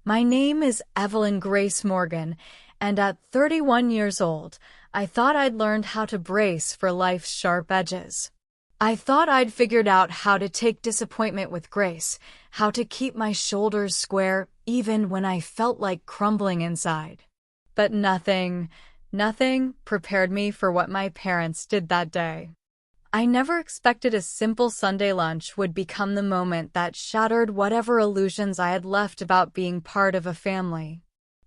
My name is Evelyn Grace Morgan, and at 31 years old, I thought I'd learned how to brace for life's sharp edges. I thought I'd figured out how to take disappointment with grace, how to keep my shoulders square even when I felt like crumbling inside. But nothing prepared me for what my parents did that day. I never expected a simple Sunday lunch would become the moment that shattered whatever illusions I had left about being part of a family.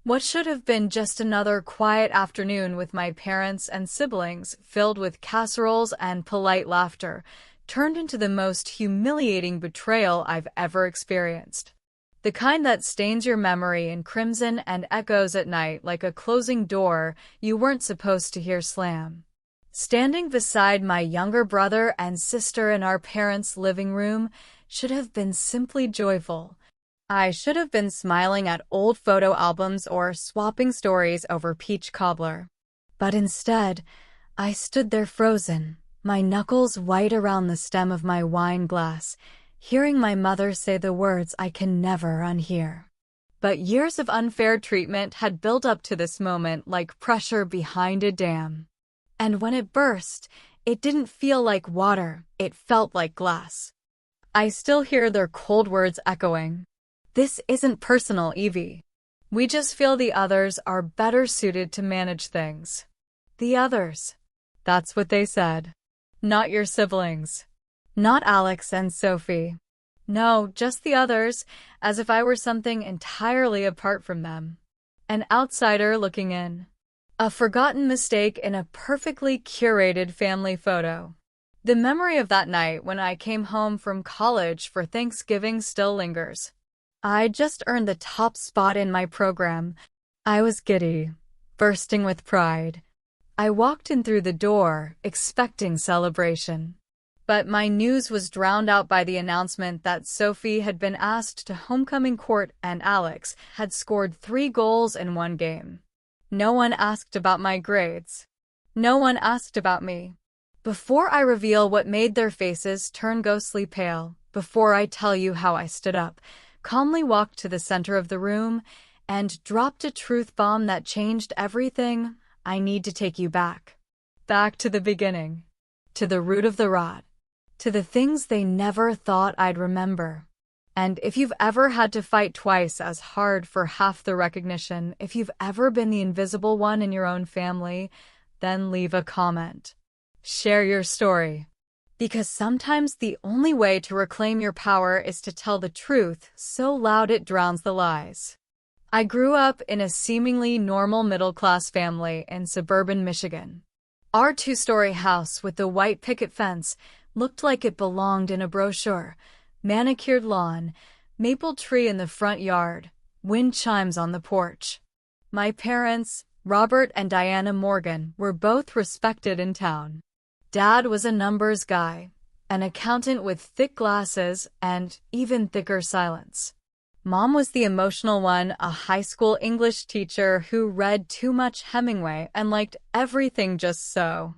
What should have been just another quiet afternoon with my parents and siblings, filled with casseroles and polite laughter, turned into the most humiliating betrayal I've ever experienced. The kind that stains your memory in crimson and echoes at night like a closing door you weren't supposed to hear slam. Standing beside my younger brother and sister in our parents' living room should have been simply joyful. I should have been smiling at old photo albums or swapping stories over peach cobbler. But instead, I stood there frozen, my knuckles white around the stem of my wine glass, hearing my mother say the words I can never unhear. But years of unfair treatment had built up to this moment like pressure behind a dam. And when it burst, it didn't feel like water, it felt like glass. I still hear their cold words echoing. This isn't personal, Evie. We just feel the others are better suited to manage things. The others. That's what they said. Not your siblings. Not Alex and Sophie. No, just the others, as if I were something entirely apart from them. An outsider looking in. A forgotten mistake in a perfectly curated family photo. The memory of that night when I came home from college for Thanksgiving still lingers. I just earned the top spot in my program. I was giddy, bursting with pride. I walked in through the door, expecting celebration. But my news was drowned out by the announcement that Sophie had been asked to homecoming court and Alex had scored 3 goals in one game. No one asked about my grades. No one asked about me. Before I reveal what made their faces turn ghostly pale, before I tell you how I stood up, calmly walked to the center of the room, and dropped a truth bomb that changed everything, I need to take you back. Back to the beginning. To the root of the rot. To the things they never thought I'd remember. And if you've ever had to fight twice as hard for half the recognition, if you've ever been the invisible one in your own family, then leave a comment. Share your story. Because sometimes the only way to reclaim your power is to tell the truth so loud it drowns the lies. I grew up in a seemingly normal middle-class family in suburban Michigan. Our 2-story house with the white picket fence looked like it belonged in a brochure. Manicured lawn, maple tree in the front yard, wind chimes on the porch. My parents, Robert and Diana Morgan, were both respected in town. Dad was a numbers guy, an accountant with thick glasses and even thicker silence. Mom was the emotional one, a high school English teacher who read too much Hemingway and liked everything just so.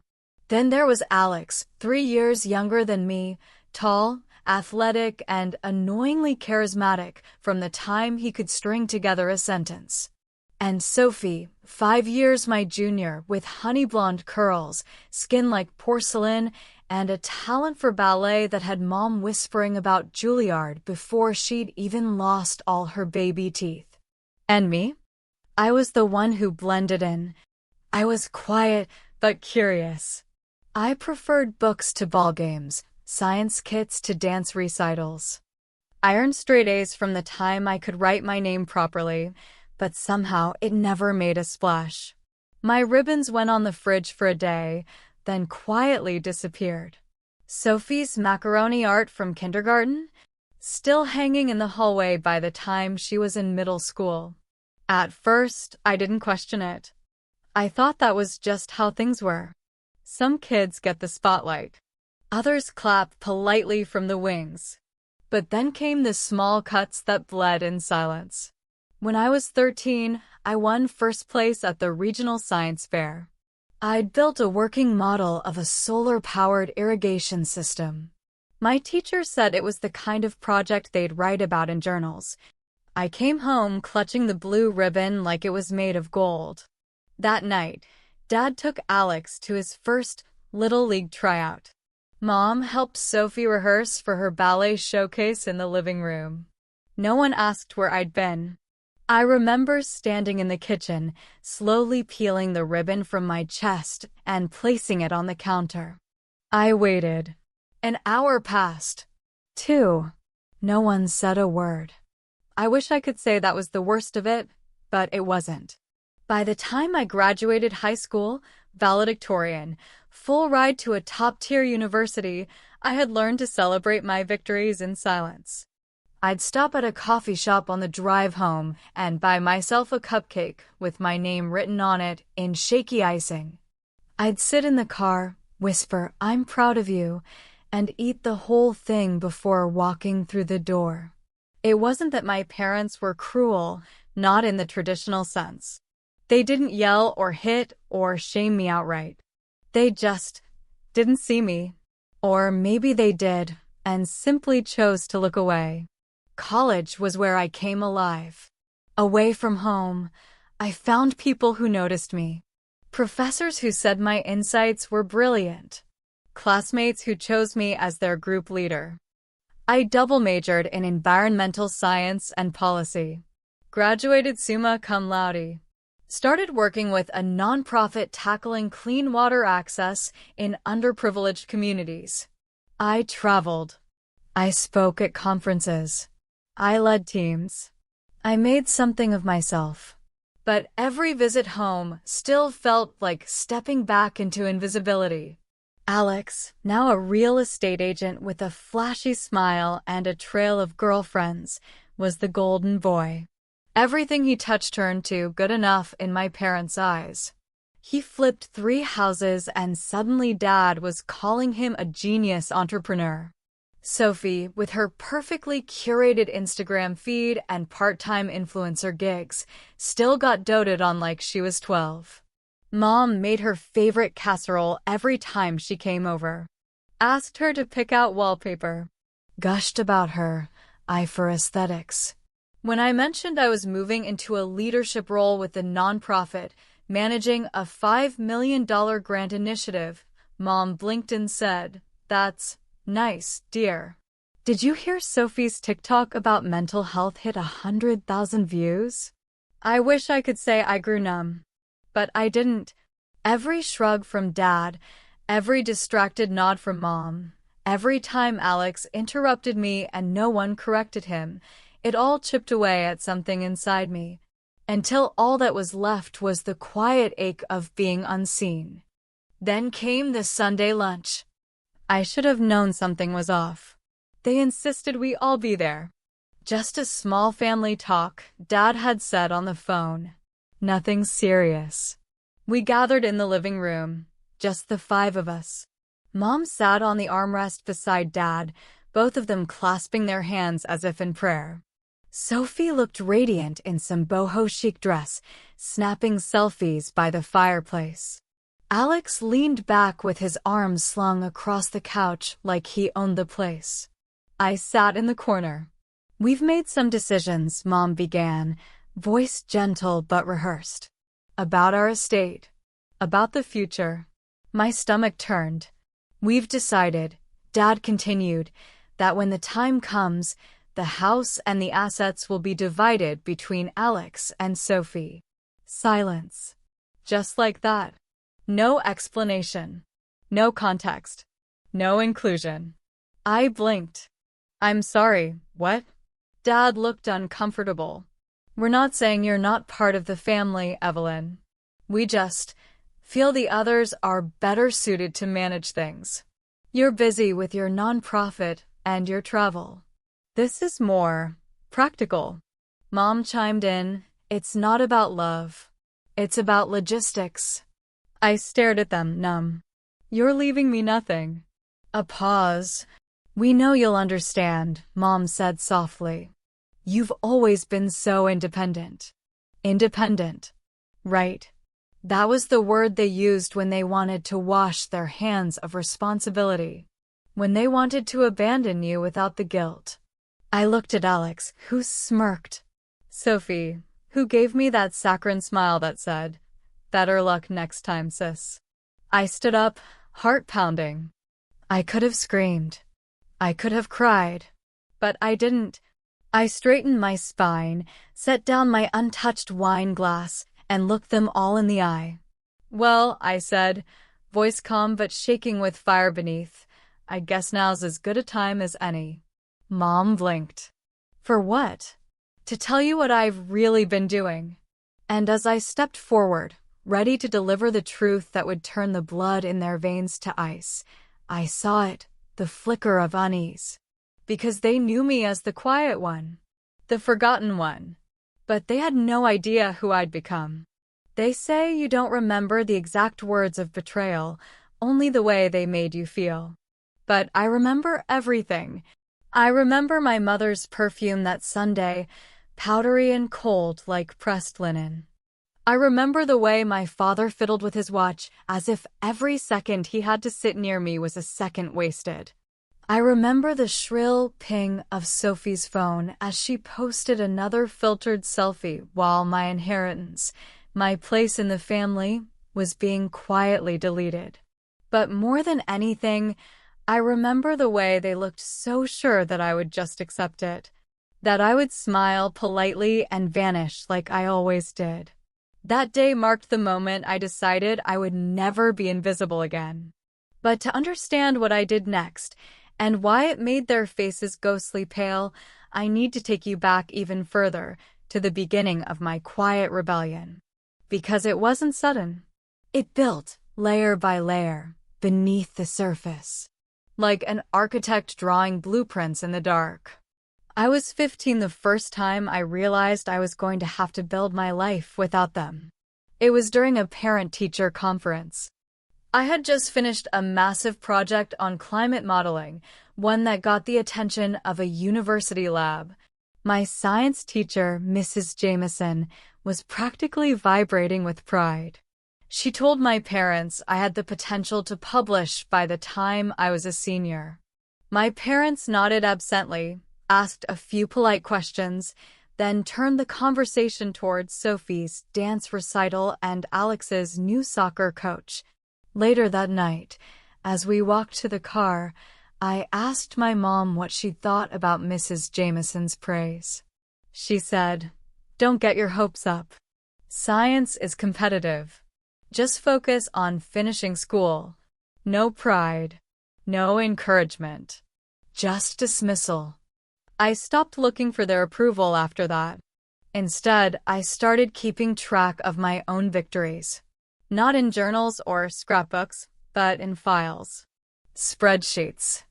Then there was Alex, 3 years younger than me, tall, athletic, and annoyingly charismatic from the time he could string together a sentence. And Sophie, 5 years my junior, with honey blonde curls, skin like porcelain, and a talent for ballet that had Mom whispering about Juilliard before she'd even lost all her baby teeth. And me? I was the one who blended in. I was quiet but curious. I preferred books to ball games, science kits to dance recitals. I earned straight A's from the time I could write my name properly, but somehow it never made a splash. My ribbons went on the fridge for a day, then quietly disappeared. Sophie's macaroni art from kindergarten? Still hanging in the hallway by the time she was in middle school. At first, I didn't question it. I thought that was just how things were. Some kids get the spotlight. Others clap politely from the wings. But then came the small cuts that bled in silence. When I was 13, I won first place at the regional science fair. I'd built a working model of a solar-powered irrigation system. My teacher said it was the kind of project they'd write about in journals. I came home clutching the blue ribbon like it was made of gold. That night, Dad took Alex to his first Little League tryout. Mom helped Sophie rehearse for her ballet showcase in the living room. No one asked where I'd been. I remember standing in the kitchen, slowly peeling the ribbon from my chest and placing it on the counter. I waited. An hour passed. 2. No one said a word. I wish I could say that was the worst of it, but it wasn't. By the time I graduated high school, valedictorian, full ride to a top-tier university, I had learned to celebrate my victories in silence. I'd stop at a coffee shop on the drive home and buy myself a cupcake with my name written on it in shaky icing. I'd sit in the car, whisper, "I'm proud of you," and eat the whole thing before walking through the door. It wasn't that my parents were cruel, not in the traditional sense. They didn't yell or hit or shame me outright. They just didn't see me. Or maybe they did and simply chose to look away. College was where I came alive. Away from home, I found people who noticed me. Professors who said my insights were brilliant. Classmates who chose me as their group leader. I double majored in environmental science and policy. Graduated summa cum laude. Started working with a nonprofit tackling clean water access in underprivileged communities. I traveled. I spoke at conferences. I led teams. I made something of myself. But every visit home still felt like stepping back into invisibility. Alex, now a real estate agent with a flashy smile and a trail of girlfriends, was the golden boy. Everything he touched turned to good enough in my parents' eyes. He flipped 3 houses and suddenly Dad was calling him a genius entrepreneur. Sophie, with her perfectly curated Instagram feed and part-time influencer gigs, still got doted on like she was 12. Mom made her favorite casserole every time she came over. Asked her to pick out wallpaper. Gushed about her eye for aesthetics. When I mentioned I was moving into a leadership role with the nonprofit, managing a $5 million grant initiative, Mom blinked and said, "That's nice, dear. Did you hear Sophie's TikTok about mental health hit 100,000 views?" I wish I could say I grew numb. But I didn't. Every shrug from Dad, every distracted nod from Mom, every time Alex interrupted me and no one corrected him, it all chipped away at something inside me, until all that was left was the quiet ache of being unseen. Then came the Sunday lunch. I should have known something was off. They insisted we all be there. Just a small family talk, Dad had said on the phone. Nothing serious. We gathered in the living room, just the 5 of us. Mom sat on the armrest beside Dad, both of them clasping their hands as if in prayer. Sophie looked radiant in some boho chic dress, snapping selfies by the fireplace. Alex leaned back with his arms slung across the couch like he owned the place. I sat in the corner. "We've made some decisions," Mom began, voice gentle but rehearsed. "About our estate. About the future." My stomach turned. "We've decided," Dad continued, "that when the time comes, the house and the assets will be divided between Alex and Sophie." Silence. Just like that. No explanation. No context. No inclusion. I blinked. "I'm sorry, what?" Dad looked uncomfortable. "We're not saying you're not part of the family, Evelyn. We just feel the others are better suited to manage things. You're busy with your nonprofit and your travel. This is more practical." Mom chimed in, "It's not about love. It's about logistics." I stared at them, numb. "You're leaving me nothing." A pause. "We know you'll understand," Mom said softly. "You've always been so independent." Independent. Right. That was the word they used when they wanted to wash their hands of responsibility. When they wanted to abandon you without the guilt. I looked at Alex, who smirked. Sophie, who gave me that saccharine smile that said, "Better luck next time, sis." I stood up, heart pounding. I could have screamed. I could have cried. But I didn't. I straightened my spine, set down my untouched wine glass, and looked them all in the eye. "Well," I said, voice calm but shaking with fire beneath, "I guess now's as good a time as any." Mom blinked. "For what?" "To tell you what I've really been doing." And as I stepped forward, ready to deliver the truth that would turn the blood in their veins to ice, I saw it, the flicker of unease. Because they knew me as the quiet one, the forgotten one. But they had no idea who I'd become. They say you don't remember the exact words of betrayal, only the way they made you feel. But I remember everything. I remember my mother's perfume that Sunday, powdery and cold like pressed linen. I remember the way my father fiddled with his watch, as if every second he had to sit near me was a second wasted. I remember the shrill ping of Sophie's phone as she posted another filtered selfie while my inheritance, my place in the family, was being quietly deleted. But more than anything, I remember the way they looked so sure that I would just accept it, that I would smile politely and vanish like I always did. That day marked the moment I decided I would never be invisible again. But to understand what I did next, and why it made their faces ghostly pale, I need to take you back even further, to the beginning of my quiet rebellion. Because it wasn't sudden. It built, layer by layer, beneath the surface. Like an architect drawing blueprints in the dark. I was 15 the first time I realized I was going to have to build my life without them. It was during a parent-teacher conference. I had just finished a massive project on climate modeling, one that got the attention of a university lab. My science teacher, Mrs. Jameson, was practically vibrating with pride. She told my parents I had the potential to publish by the time I was a senior. My parents nodded absently, asked a few polite questions, then turned the conversation towards Sophie's dance recital and Alex's new soccer coach. Later that night, as we walked to the car, I asked my mom what she thought about Mrs. Jameson's praise. She said, "Don't get your hopes up. Science is competitive. Just focus on finishing school. No pride. No encouragement. Just dismissal." I stopped looking for their approval after that. Instead, I started keeping track of my own victories. Not in journals or scrapbooks, but in files. Spreadsheets.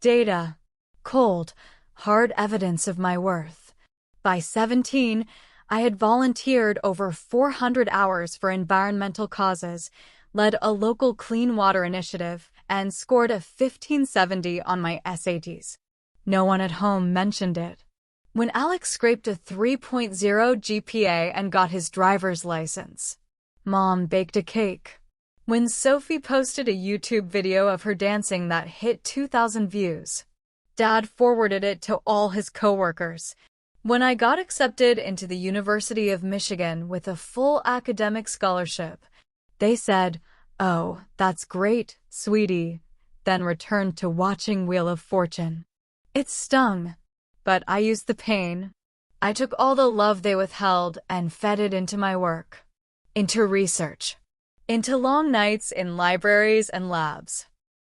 Data. Cold, hard evidence of my worth. By 17, I had volunteered over 400 hours for environmental causes, led a local clean water initiative, and scored a 1570 on my SATs. No one at home mentioned it. When Alex scraped a 3.0 GPA and got his driver's license, Mom baked a cake. When Sophie posted a YouTube video of her dancing that hit 2,000 views, Dad forwarded it to all his coworkers. When I got accepted into the University of Michigan with a full academic scholarship, they said, "Oh, that's great, sweetie," then returned to watching Wheel of Fortune. It stung, but I used the pain. I took all the love they withheld and fed it into my work, into research, into long nights in libraries and labs,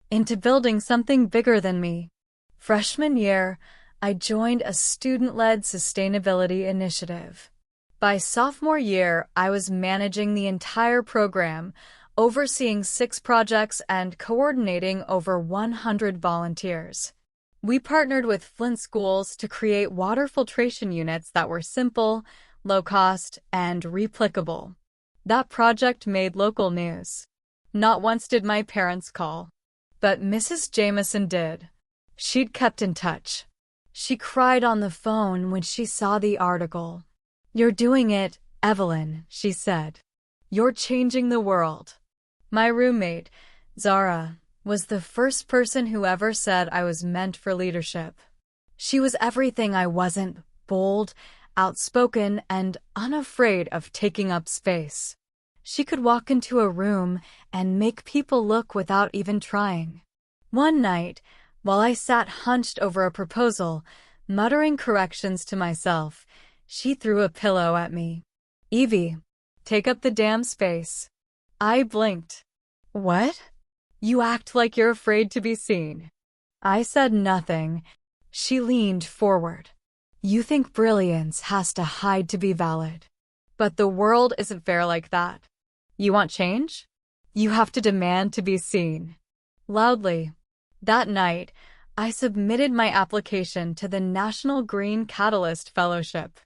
into building something bigger than me. Freshman year, I joined a student-led sustainability initiative. By sophomore year, I was managing the entire program, overseeing 6 projects and coordinating over 100 volunteers. We partnered with Flint schools to create water filtration units that were simple, low-cost, and replicable. That project made local news. Not once did my parents call, but Mrs. Jameson did. She'd kept in touch. She cried on the phone when she saw the article. "You're doing it, Evelyn," she said. "You're changing the world." My roommate, Zara, was the first person who ever said I was meant for leadership. She was everything I wasn't: bold, outspoken, and unafraid of taking up space. She could walk into a room and make people look without even trying. One night, while I sat hunched over a proposal, muttering corrections to myself, she threw a pillow at me. "Evie, take up the damn space." I blinked. "What? You act like you're afraid to be seen." I said nothing. She leaned forward. "You think brilliance has to hide to be valid. But the world isn't fair like that. You want change? You have to demand to be seen." Loudly. That night, I submitted my application to the National Green Catalyst Fellowship.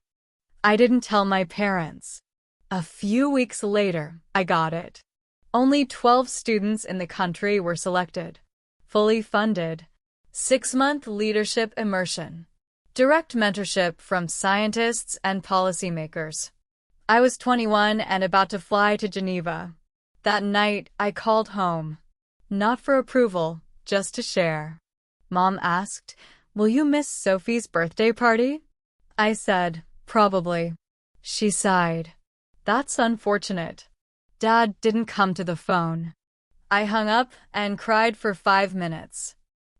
I didn't tell my parents. A few weeks later, I got it. Only 12 students in the country were selected. Fully funded. 6-month leadership immersion. Direct mentorship from scientists and policymakers. I was 21 and about to fly to Geneva. That night, I called home. Not for approval, just to share. Mom asked, "Will you miss Sophie's birthday party?" I said, "Probably." She sighed. "That's unfortunate." Dad didn't come to the phone. I hung up and cried for 5 minutes.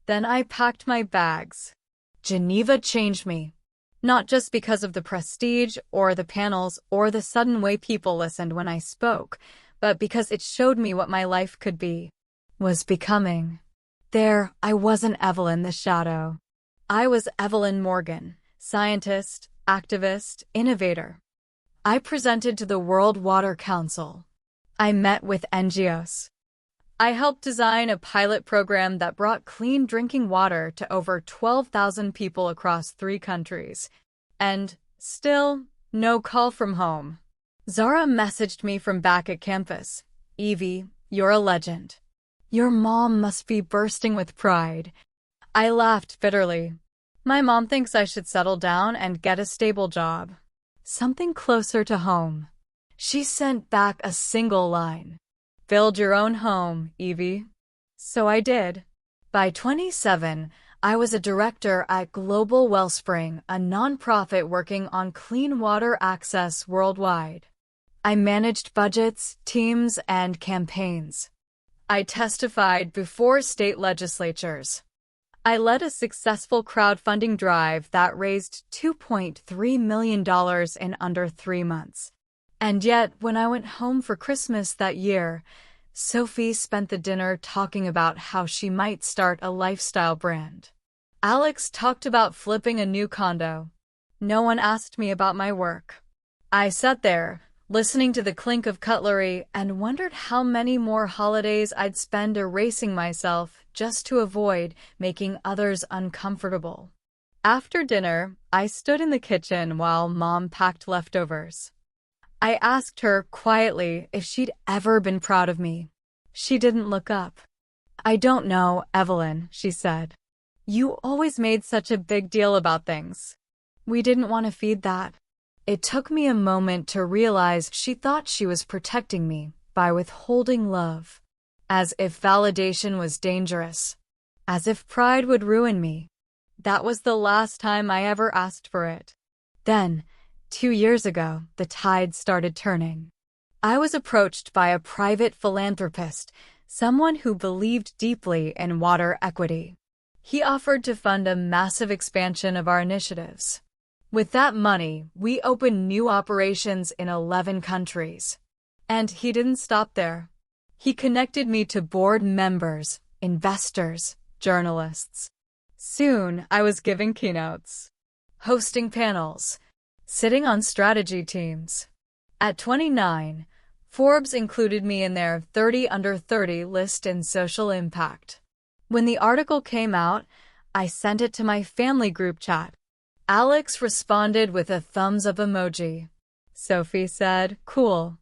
Then I packed my bags. Geneva changed me. Not just because of the prestige or the panels or the sudden way people listened when I spoke, but because it showed me what my life could be, was becoming. There, I wasn't Evelyn the Shadow. I was Evelyn Morgan, scientist, activist, innovator. I presented to the World Water Council. I met with NGOs. I helped design a pilot program that brought clean drinking water to over 12,000 people across 3 countries. And, still, no call from home. Zara messaged me from back at campus. "Evie, you're a legend. Your mom must be bursting with pride." I laughed bitterly. My mom thinks I should settle down and get a stable job. Something closer to home. She sent back a single line. "Build your own home, Evie." So I did. By 27, I was a director at Global Wellspring, a nonprofit working on clean water access worldwide. I managed budgets, teams, and campaigns. I testified before state legislatures. I led a successful crowdfunding drive that raised $2.3 million in under 3 months. And yet, when I went home for Christmas that year, Sophie spent the dinner talking about how she might start a lifestyle brand. Alex talked about flipping a new condo. No one asked me about my work. I sat there, listening to the clink of cutlery, and wondered how many more holidays I'd spend erasing myself just to avoid making others uncomfortable. After dinner, I stood in the kitchen while Mom packed leftovers. I asked her quietly if she'd ever been proud of me. She didn't look up. "I don't know, Evelyn," she said. "You always made such a big deal about things. We didn't want to feed that." It took me a moment to realize she thought she was protecting me by withholding love. As if validation was dangerous. As if pride would ruin me. That was the last time I ever asked for it. Then, 2 years ago, the tide started turning. I was approached by a private philanthropist, someone who believed deeply in water equity. He offered to fund a massive expansion of our initiatives. With that money, we opened new operations in 11 countries. And he didn't stop there. He connected me to board members, investors, journalists. Soon, I was giving keynotes, hosting panels, sitting on strategy teams. At 29, Forbes included me in their 30 under 30 list in social impact. When the article came out, I sent it to my family group chat. Alex responded with a thumbs up emoji. Sophie said, "Cool.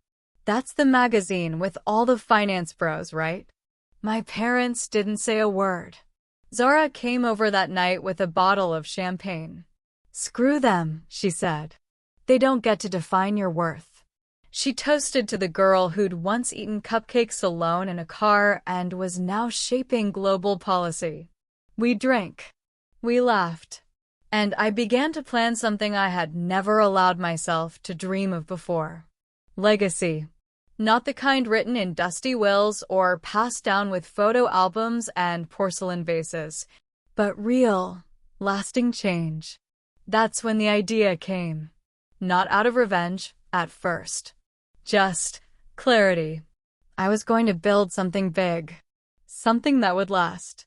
That's the magazine with all the finance bros, right?" My parents didn't say a word. Zara came over that night with a bottle of champagne. "Screw them," she said. "They don't get to define your worth." She toasted to the girl who'd once eaten cupcakes alone in a car and was now shaping global policy. We drank. We laughed. and I began to plan something I had never allowed myself to dream of before. Legacy. Not the kind written in dusty wills or passed down with photo albums and porcelain vases, but real, lasting change. That's when the idea came. Not out of revenge, at first. Just clarity. I was going to build something big. Something that would last.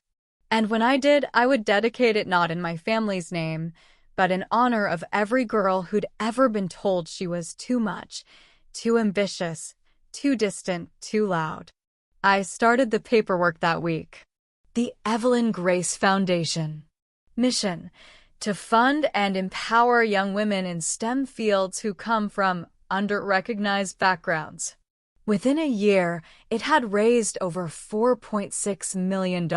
And when I did, I would dedicate it not in my family's name, but in honor of every girl who'd ever been told she was too much, too ambitious, too distant, too loud. I started the paperwork that week. The Evelyn Grace Foundation. Mission: to fund and empower young women in STEM fields who come from under-recognized backgrounds. Within a year, it had raised over $4.6 million.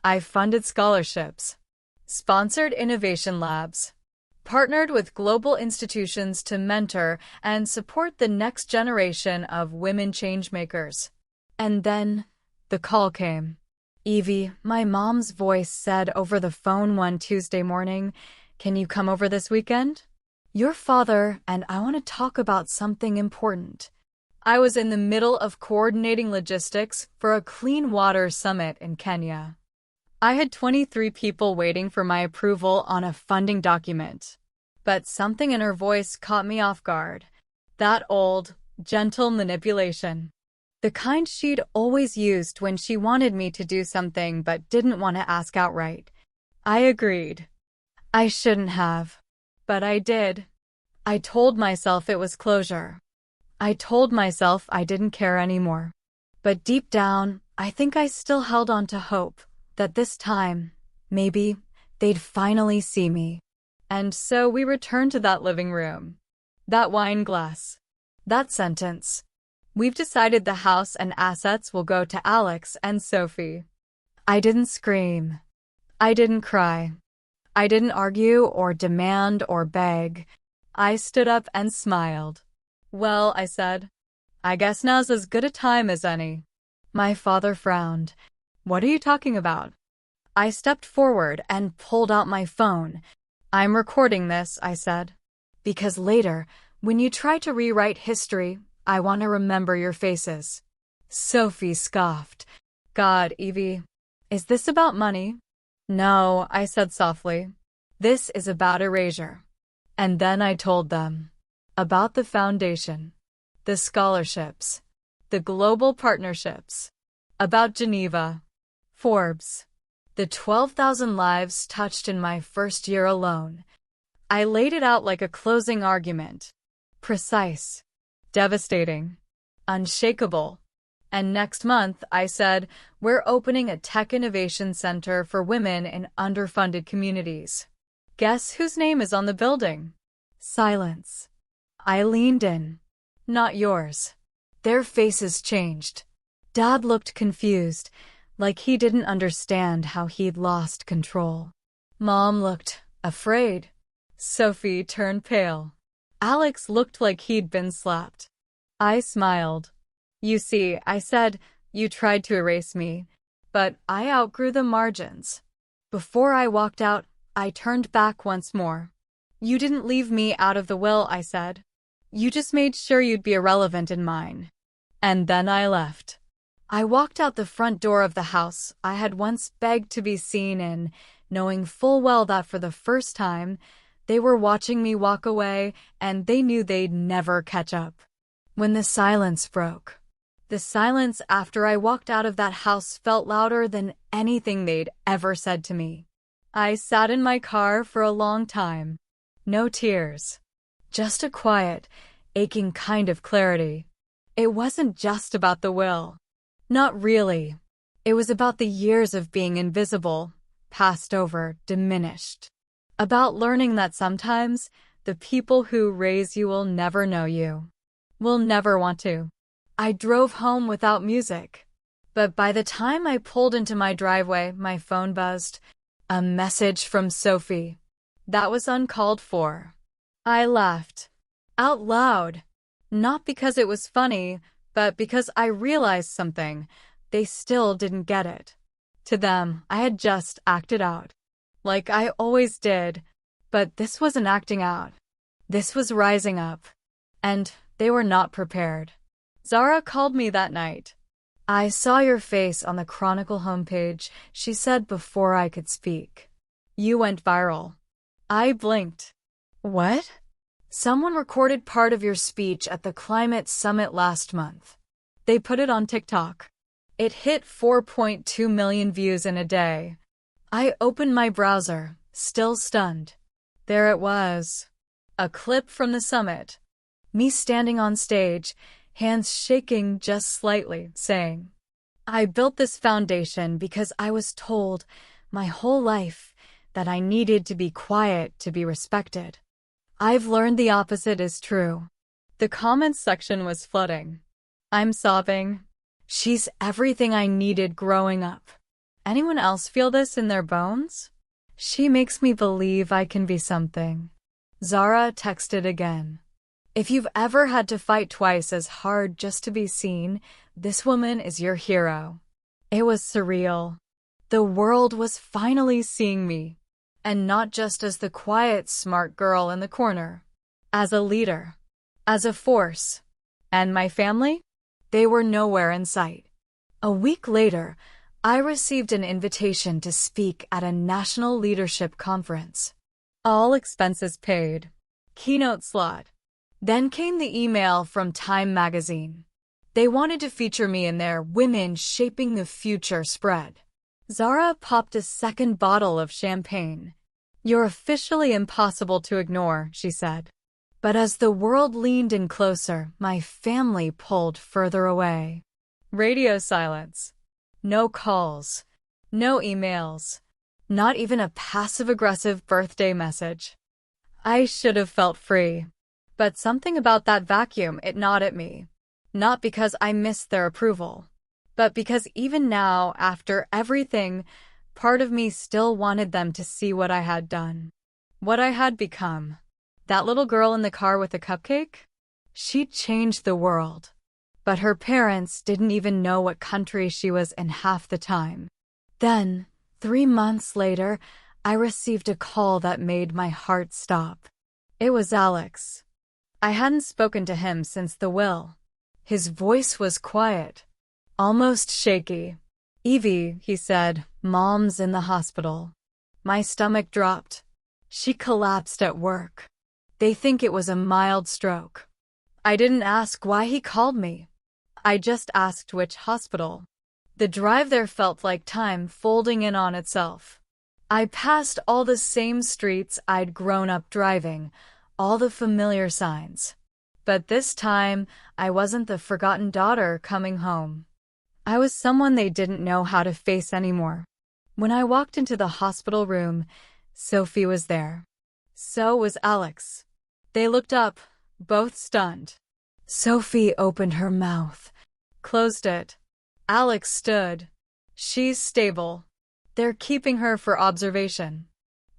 I funded scholarships, sponsored innovation labs, partnered with global institutions to mentor and support the next generation of women changemakers. And then the call came. "Evie," my mom's voice said over the phone one Tuesday morning, "can you come over this weekend? Your father and I want to talk about something important." I was in the middle of coordinating logistics for a clean water summit in Kenya. I had 23 people waiting for my approval on a funding document. But something in her voice caught me off guard. That old, gentle manipulation. The kind she'd always used when she wanted me to do something but didn't want to ask outright. I agreed. I shouldn't have. But I did. I told myself it was closure. I told myself I didn't care anymore. But deep down, I think I still held on to hope that this time, maybe, they'd finally see me. And so we returned to that living room. That wine glass. That sentence. "We've decided the house and assets will go to Alex and Sophie." I didn't scream. I didn't cry. I didn't argue or demand or beg. I stood up and smiled. "Well," I said, "I guess now's as good a time as any." My father frowned. "What are you talking about?" I stepped forward and pulled out my phone. "I'm recording this," I said, "because later, when you try to rewrite history, I want to remember your faces." Sophie scoffed. "God, Evie, is this about money?" "No," I said softly. "This is about erasure." And then I told them about the foundation, the scholarships, the global partnerships, about Geneva, Forbes, the 12,000 lives touched in my first year alone. I laid it out like a closing argument. Precise, devastating, unshakable. And next month, I said, we're opening a tech innovation center for women in underfunded communities. Guess whose name is on the building? Silence. I leaned in. Not yours. Their faces changed. Dad looked confused, like he didn't understand how he'd lost control. Mom looked afraid. Sophie turned pale. Alex looked like he'd been slapped. I smiled. "You see," I said, "you tried to erase me, but I outgrew the margins." Before I walked out, I turned back once more. "You didn't leave me out of the will," I said. "You just made sure you'd be irrelevant in mine." And then I left. I walked out the front door of the house I had once begged to be seen in, knowing full well that for the first time, they were watching me walk away and they knew they'd never catch up. When the silence broke. The silence after I walked out of that house felt louder than anything they'd ever said to me. I sat in my car for a long time. No tears. Just a quiet, aching kind of clarity. It wasn't just about the will. Not really. It was about the years of being invisible, passed over, diminished. About learning that sometimes the people who raise you will never know you. Will never want to. I drove home without music. But by the time I pulled into my driveway, my phone buzzed. A message from Sophie. That was uncalled for. I laughed. Out loud. Not because it was funny, but because I realized something. They still didn't get it. To them, I had just acted out. like I always did. But this wasn't acting out. This was rising up. And they were not prepared. Zara called me that night. "I saw your face on the Chronicle homepage," she said before I could speak. "You went viral." I blinked. "What?" "Someone recorded part of your speech at the climate summit last month. They put it on TikTok. It hit 4.2 million views in a day." I opened my browser, still stunned. There it was. A clip from the summit. Me standing on stage, hands shaking just slightly, saying, "I built this foundation because I was told my whole life that I needed to be quiet to be respected. I've learned the opposite is true." The comments section was flooding. I'm sobbing. "She's everything I needed growing up. Anyone else feel this in their bones? She makes me believe I can be something." Zara texted again. "If you've ever had to fight twice as hard just to be seen, this woman is your hero." It was surreal. The world was finally seeing me. And not just as the quiet, smart girl in the corner. As a leader. As a force. And my family? They were nowhere in sight. A week later, I received an invitation to speak at a national leadership conference. All expenses paid. Keynote slot. Then came the email from Time magazine. They wanted to feature me in their Women Shaping the Future spread. Zara popped a second bottle of champagne. "You're officially impossible to ignore," she said. But as the world leaned in closer, my family pulled further away. Radio silence. No calls. No emails. Not even a passive-aggressive birthday message. I should have felt free. But something about that vacuum, it gnawed at me. Not because I missed their approval, but because even now, after everything, part of me still wanted them to see what I had done. What I had become. That little girl in the car with the cupcake? She changed the world. But her parents didn't even know what country she was in half the time. Then, 3 months later, I received a call that made my heart stop. It was Alex. I hadn't spoken to him since the will. His voice was quiet, almost shaky. "Evie," he said, "Mom's in the hospital." My stomach dropped. She collapsed at work. They think it was a mild stroke. I didn't ask why he called me. I just asked which hospital. The drive there felt like time folding in on itself. I passed all the same streets I'd grown up driving, all the familiar signs. But this time, I wasn't the forgotten daughter coming home. I was someone they didn't know how to face anymore. When I walked into the hospital room, Sophie was there. So was Alex. They looked up, both stunned. Sophie opened her mouth, closed it. Alex stood. "She's stable. They're keeping her for observation."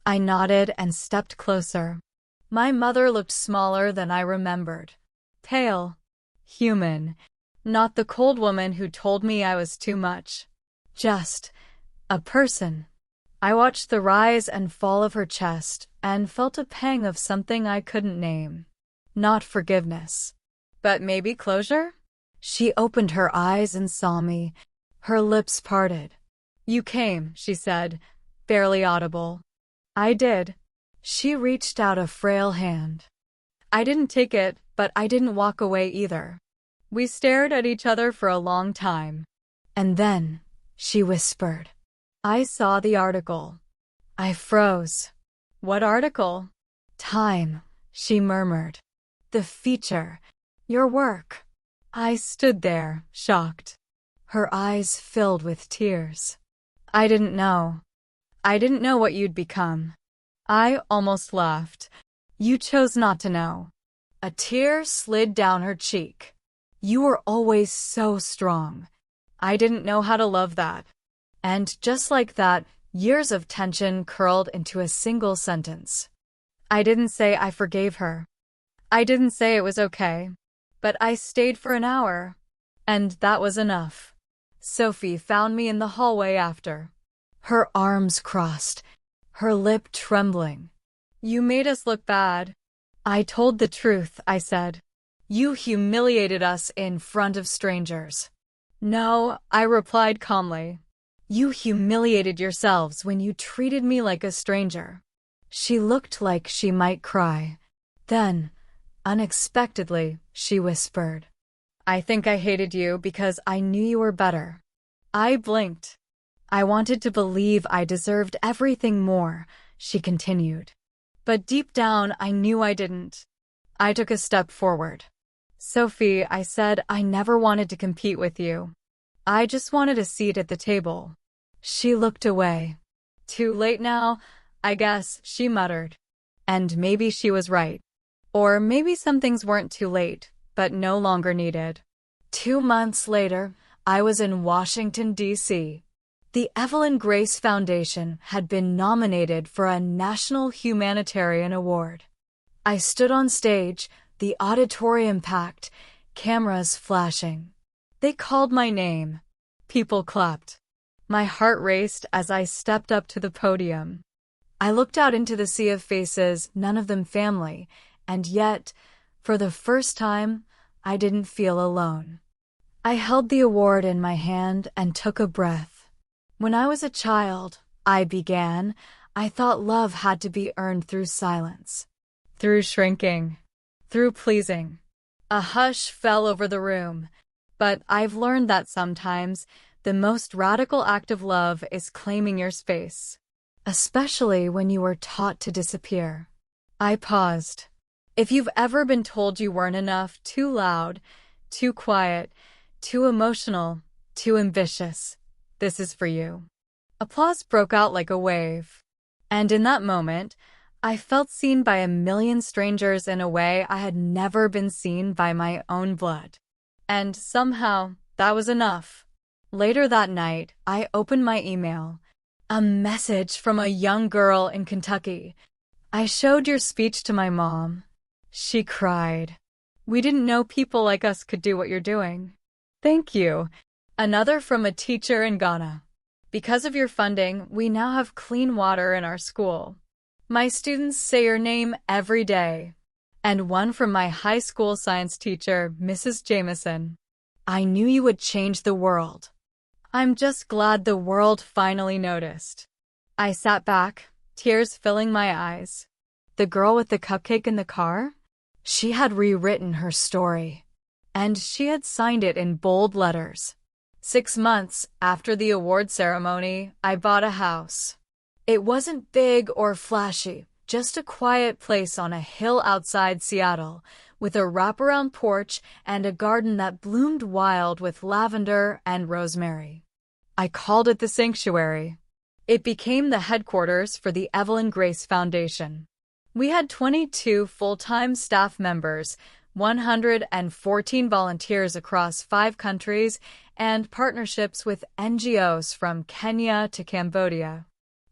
I nodded and stepped closer. My mother looked smaller than I remembered. Pale. Human. Not the cold woman who told me I was too much. Just a person. I watched the rise and fall of her chest and felt a pang of something I couldn't name. Not forgiveness. But maybe closure? She opened her eyes and saw me. Her lips parted. "You came," she said, barely audible. I did. She reached out a frail hand. I didn't take it, but I didn't walk away either. We stared at each other for a long time. And then, she whispered, "I saw the article." I froze. "What article?" "Time," she murmured. "The feature. Your work." I stood there, shocked. Her eyes filled with tears. "I didn't know. I didn't know what you'd become." I almost laughed. "You chose not to know." A tear slid down her cheek. "You were always so strong. I didn't know how to love that." And just like that, years of tension curled into a single sentence. I didn't say I forgave her. I didn't say it was okay. But I stayed for an hour. And that was enough. Sophie found me in the hallway after. Her arms crossed, her lip trembling. You made us look bad. I told the truth, I said. You humiliated us in front of strangers. No, I replied calmly. You humiliated yourselves when you treated me like a stranger. She looked like she might cry. Then, unexpectedly, she whispered, I think I hated you because I knew you were better. I blinked. I wanted to believe I deserved everything more, she continued. But deep down, I knew I didn't. I took a step forward. Sophie, I said, I never wanted to compete with you. I just wanted a seat at the table. She looked away. Too late now, I guess, she muttered. And maybe she was right. Or maybe some things weren't too late, but no longer needed. 2 months later, I was in Washington, D.C. The Evelyn Grace Foundation had been nominated for a National Humanitarian Award. I stood on stage, the auditorium packed, cameras flashing. They called my name. People clapped. My heart raced as I stepped up to the podium. I looked out into the sea of faces, none of them family, and yet, for the first time, I didn't feel alone. I held the award in my hand and took a breath. When I was a child, I began, I thought love had to be earned through silence, through shrinking, through pleasing. A hush fell over the room, but I've learned that sometimes the most radical act of love is claiming your space, especially when you were taught to disappear. I paused. If you've ever been told you weren't enough, too loud, too quiet, too emotional, too ambitious, this is for you. Applause broke out like a wave. And in that moment, I felt seen by a million strangers in a way I had never been seen by my own blood. And somehow, that was enough. Later that night, I opened my email. A message from a young girl in Kentucky. I showed your speech to my mom. She cried. We didn't know people like us could do what you're doing. Thank you. Another from a teacher in Ghana. Because of your funding, we now have clean water in our school. My students say your name every day. And one from my high school science teacher, Mrs. Jameson. I knew you would change the world. I'm just glad the world finally noticed. I sat back, tears filling my eyes. The girl with the cupcake in the car? She had rewritten her story. And she had signed it in bold letters. 6 months after the award ceremony, I bought a house. It wasn't big or flashy, just a quiet place on a hill outside Seattle, with a wraparound porch and a garden that bloomed wild with lavender and rosemary. I called it the Sanctuary. It became the headquarters for the Evelyn Grace Foundation. We had 22 full-time staff members, 114 volunteers across 5 countries, and partnerships with NGOs from Kenya to Cambodia.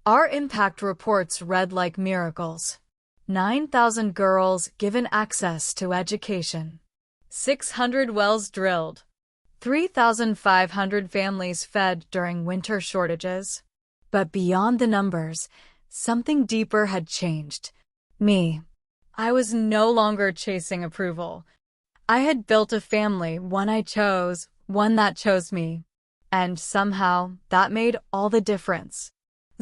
Our impact reports read like miracles. 9,000 girls given access to education. 600 wells drilled. 3,500 families fed during winter shortages. But beyond the numbers, something deeper had changed. Me. I was no longer chasing approval. I had built a family, one I chose, one that chose me. And somehow, that made all the difference.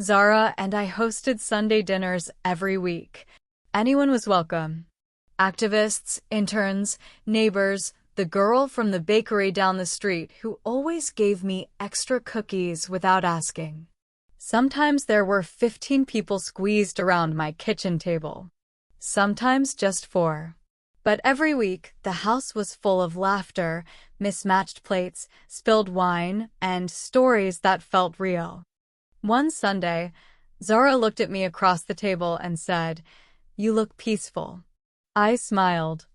Zara and I hosted Sunday dinners every week. Anyone was welcome. Activists, interns, neighbors, the girl from the bakery down the street who always gave me extra cookies without asking. Sometimes there were 15 people squeezed around my kitchen table. Sometimes just 4. But every week, the house was full of laughter, mismatched plates, spilled wine, and stories that felt real. One Sunday, Zara looked at me across the table and said, "You look peaceful." I smiled.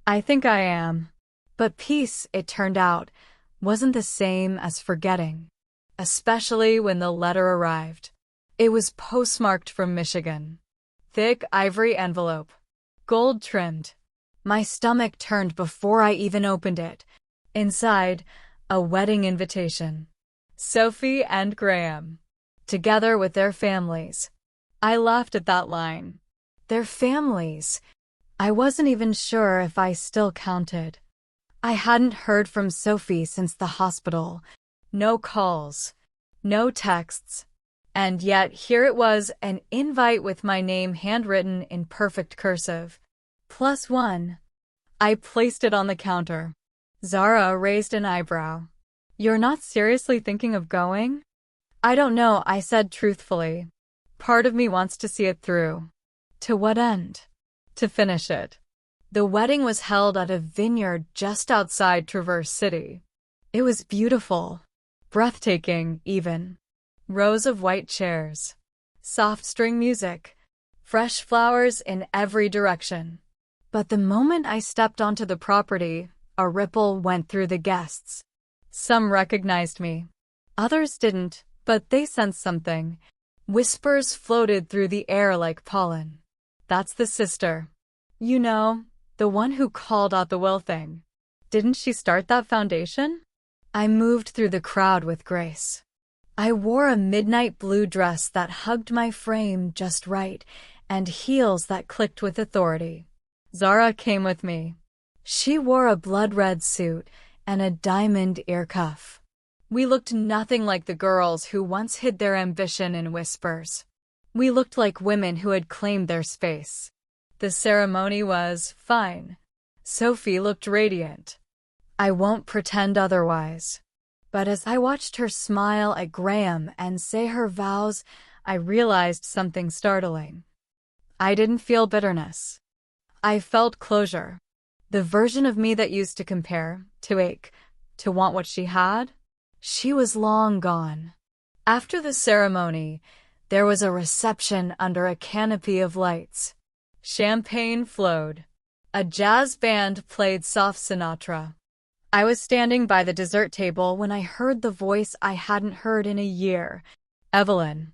I think I am. But peace, it turned out, wasn't the same as forgetting, especially when the letter arrived. It was postmarked from Michigan. Thick ivory envelope. Gold trimmed. My stomach turned before I even opened it. Inside, a wedding invitation. Sophie and Graham. Together with their families. I laughed at that line. Their families. I wasn't even sure if I still counted. I hadn't heard from Sophie since the hospital. No calls. No texts. And yet here it was, an invite with my name handwritten in perfect cursive. +1. I placed it on the counter. Zara raised an eyebrow. You're not seriously thinking of going? I don't know, I said truthfully. Part of me wants to see it through. To what end? To finish it. The wedding was held at a vineyard just outside Traverse City. It was beautiful. Breathtaking, even. Rows of white chairs. Soft string music. Fresh flowers in every direction. But the moment I stepped onto the property, a ripple went through the guests. Some recognized me. Others didn't, but they sensed something. Whispers floated through the air like pollen. That's the sister. You know, the one who called out the will thing. Didn't she start that foundation? I moved through the crowd with grace. I wore a midnight blue dress that hugged my frame just right, and heels that clicked with authority. Zara came with me. She wore a blood-red suit and a diamond ear cuff. We looked nothing like the girls who once hid their ambition in whispers. We looked like women who had claimed their space. The ceremony was fine. Sophie looked radiant. I won't pretend otherwise. But as I watched her smile at Graham and say her vows, I realized something startling. I didn't feel bitterness. I felt closure. The version of me that used to compare, to ache, to want what she had, she was long gone. After the ceremony, there was a reception under a canopy of lights. Champagne flowed. A jazz band played soft Sinatra. I was standing by the dessert table when I heard the voice I hadn't heard in a year. Evelyn.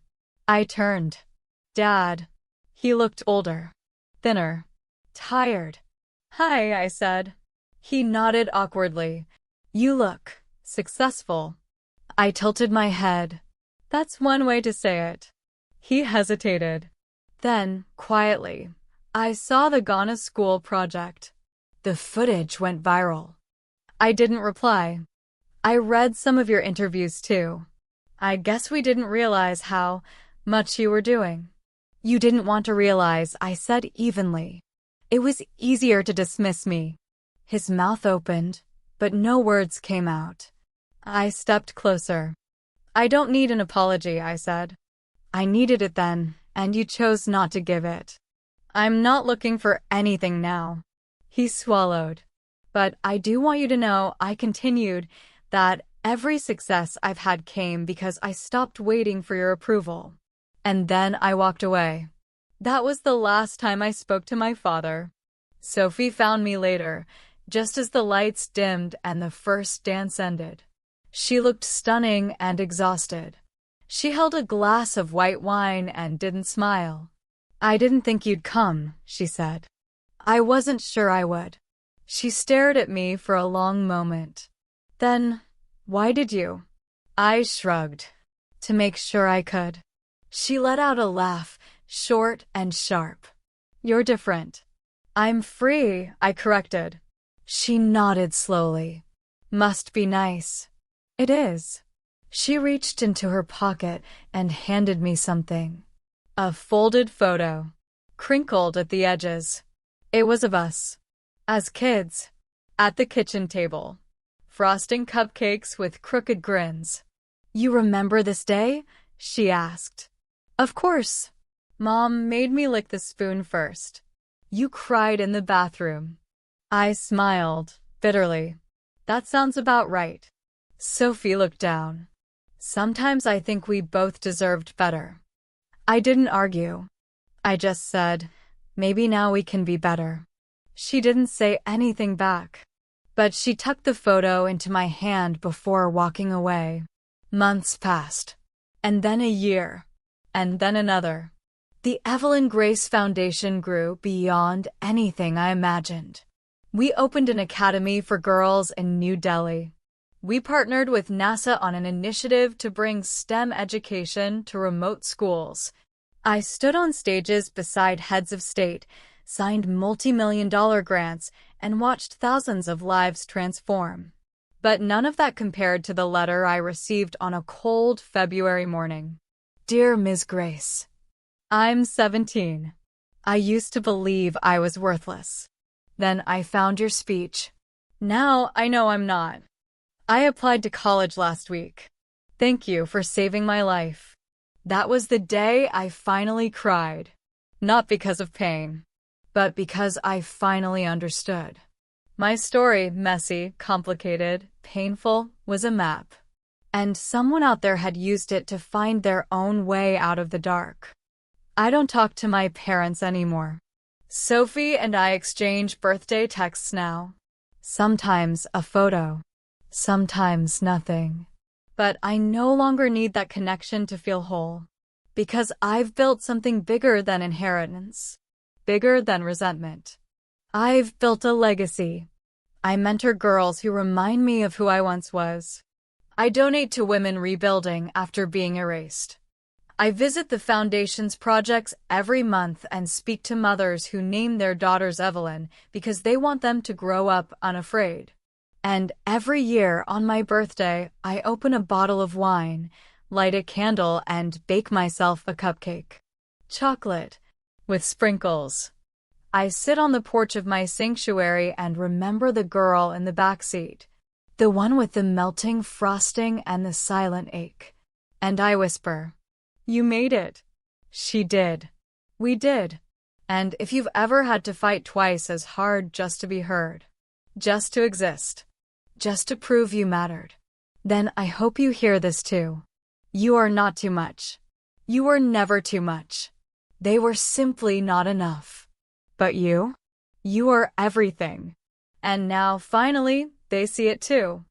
I turned. Dad. He looked older. Thinner. Tired. Hi, I said. He nodded awkwardly. You look successful. I tilted my head. That's one way to say it. He hesitated. Then, quietly, I saw the Ghana School project. The footage went viral. I didn't reply. I read some of your interviews too. I guess we didn't realize how much you were doing. You didn't want to realize, I said evenly. It was easier to dismiss me. His mouth opened, but no words came out. I stepped closer. I don't need an apology, I said. I needed it then, and you chose not to give it. I'm not looking for anything now. He swallowed. But I do want you to know, I continued, that every success I've had came because I stopped waiting for your approval. And then I walked away. That was the last time I spoke to my father. Sophie found me later, just as the lights dimmed and the first dance ended. She looked stunning and exhausted. She held a glass of white wine and didn't smile. I didn't think you'd come, she said. I wasn't sure I would. She stared at me for a long moment. Then, why did you? I shrugged. To make sure I could. She let out a laugh, short and sharp. You're different. I'm free, I corrected. She nodded slowly. Must be nice. It is. She reached into her pocket and handed me something. A folded photo, crinkled at the edges. It was of us. As kids, at the kitchen table, frosting cupcakes with crooked grins. You remember this day? She asked. Of course. Mom made me lick the spoon first. You cried in the bathroom. I smiled, bitterly. That sounds about right. Sophie looked down. Sometimes I think we both deserved better. I didn't argue. I just said, maybe now we can be better. She didn't say anything back, but she tucked the photo into my hand before walking away. Months passed, and then a year, and then another. The Evelyn Grace Foundation grew beyond anything I imagined. We opened an academy for girls in New Delhi. We partnered with NASA on an initiative to bring STEM education to remote schools. I stood on stages beside heads of state, signed multi-million-dollar grants, and watched thousands of lives transform. But none of that compared to the letter I received on a cold February morning. Dear Ms. Grace, I'm 17. I used to believe I was worthless. Then I found your speech. Now I know I'm not. I applied to college last week. Thank you for saving my life. That was the day I finally cried. Not because of pain, but because I finally understood. My story, messy, complicated, painful, was a map. And someone out there had used it to find their own way out of the dark. I don't talk to my parents anymore. Sophie and I exchange birthday texts now. Sometimes a photo. Sometimes nothing. But I no longer need that connection to feel whole. Because I've built something bigger than inheritance. Bigger than resentment. I've built a legacy. I mentor girls who remind me of who I once was. I donate to women rebuilding after being erased. I visit the Foundation's projects every month and speak to mothers who name their daughters Evelyn because they want them to grow up unafraid. And every year on my birthday, I open a bottle of wine, light a candle, and bake myself a cupcake. Chocolate, with sprinkles. I sit on the porch of my sanctuary and remember the girl in the back seat, the one with the melting frosting and the silent ache. And I whisper, "You made it." She did. We did. And if you've ever had to fight twice as hard just to be heard, just to exist, just to prove you mattered, then I hope you hear this too. You are not too much. You were never too much. They were simply not enough. But you? You are everything. And now, finally, they see it too.